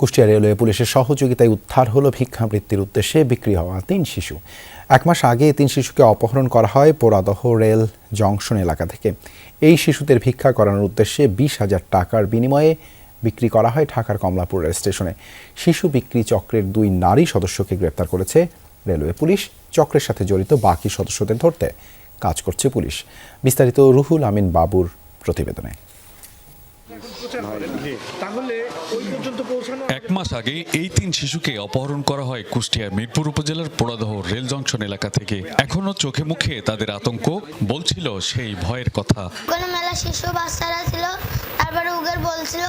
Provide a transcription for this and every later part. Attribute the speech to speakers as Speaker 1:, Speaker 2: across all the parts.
Speaker 1: Kushtia railway পুলিশের সহযোগিতায় উদ্ধার হলো ভিক্ষাবৃত্তির উদ্দেশ্যে বিক্রি হওয়া ৩ শিশু। ১ মাস আগে ৩ শিশুকে অপহরণ করা হয় পোড়াদহ রেল জংশন এলাকা থেকে। এই শিশুদের ভিক্ষা করানোর উদ্দেশ্যে ২০,০০০ টাকার বিনিময়ে বিক্রি করা হয় ঢাকার কমলাপুর রেল স্টেশনে। শিশু বিক্রি চক্রের ২ নারী সদস্যকে গ্রেপ্তার করেছে রেলওয়ে পুলিশ। চক্রের সাথে জড়িত বাকি সদস্যদের ধরতে কাজ করছে পুলিশ। বিস্তারিত রুহুল আমিন বাবুর প্রতিবেদনে।
Speaker 2: ১ মাস আগে এই ৩ শিশুকে অপহরণ করা হয় কুষ্টিয়ার মিরপুর উপজেলার পোড়াদহ রেল জংশন এলাকা থেকে। এখনো চোখে মুখে তাদের আতঙ্ক, বলছিল সেই ভয়ের কথা।
Speaker 3: কোনো মেলা শিশু বাচ্চারা ছিল, তারপরে উগের বলছিল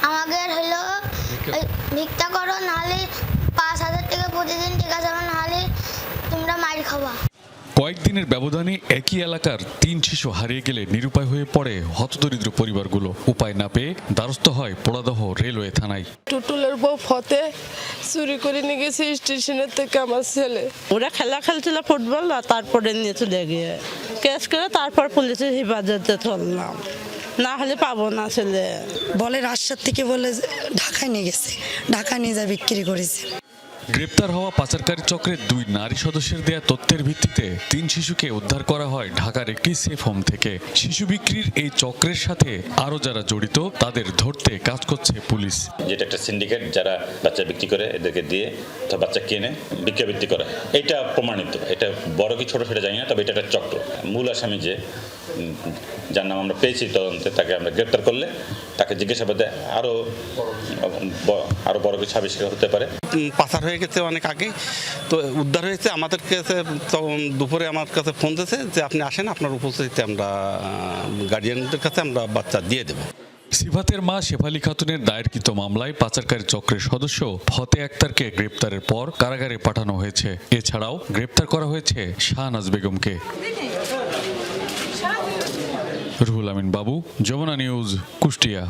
Speaker 3: আমাদের হলো ভিক্ষা করো, নাহলে ৫,০০০ টাকা প্রতিদিন টাকা যাবে, নাহলে তোমরা মার খাবা।
Speaker 2: কয়েকদিনের ব্যবধানে একই এলাকার ৩ শিশু হারিয়ে গেলে নিরুপায় হয়ে পড়ে হতদরিদ্র পরিবারগুলো। উপায় না পেয়ে দ্বারস্থ হয় পোড়াদহ রেলওয়ে থানায়।
Speaker 4: টুটুলের বউ ফতে চুরি করে নিয়ে গেছে স্টেশনের থেকে আমার ছেলে।
Speaker 5: ওরা খেলা খেলছিল ফুটবল, আর তারপরে নিয়ে চলে গিয়ে কেস করে তারপর পুলিশের হেফাজতে ধরলাম, না হলে পাবো না ছেলে।
Speaker 6: বলে রাজশাহী থেকে বলে ঢাকায় নিয়ে গেছে, ঢাকায় নিয়ে যা বিক্রি করেছে।
Speaker 2: গ্রেপ্তার হওয়া পাচারকারী চক্রের ২ নারী সদস্যের দেয়া তথ্যের ভিত্তিতে ৩ শিশুকে উদ্ধার করা হয় ঢাকার একটি সেফ হোম থেকে। শিশু বিক্রির এই চক্রের সাথে আরও যারা জড়িত তাদের ধরতে কাজ করছে পুলিশ।
Speaker 7: যেটা একটা সিন্ডিকেট, যারা বাচ্চা বিক্রি করে এদেরকে দিয়ে বাচ্চা কিনে ভিক্ষাবৃত্তি করে, এটা প্রমাণিত। এটা বড় কি ছোট সেটা জানি না, তবে এটা একটা চক্র। মূল আসামি যে যার নাম আমরা পেয়েছি তদন্তে, তাকে আমরা গ্রেপ্তার করলে তাকে জিজ্ঞাসাবাদে আরো বড় কিছু আবিষ্কার হতে পারে।
Speaker 8: পাচার হয়ে গেছে অনেক আগে, তো উদ্ধার হয়েছে। আমাদের কাছে তখন দুপুরে আমার কাছে ফোন দিয়েছে যে আপনি আসেন, আপনার উপস্থিতিতে আমরা গার্ডিয়ানদের কাছে আমরা বাচ্চা দিয়ে দেবো।
Speaker 2: সিফাতের মা শেফালি খাতুনের দায়েরকৃত মামলায় পাচারকারী চক্রের সদস্য ফতে আক্তারকে গ্রেপ্তারের পর কারাগারে পাঠানো হয়েছে। এছাড়াও গ্রেপ্তার করা হয়েছে শাহনাজ বেগমকে। রুহুল আমিন বাবু, যমুনা নিউজ, কুষ্টিয়া।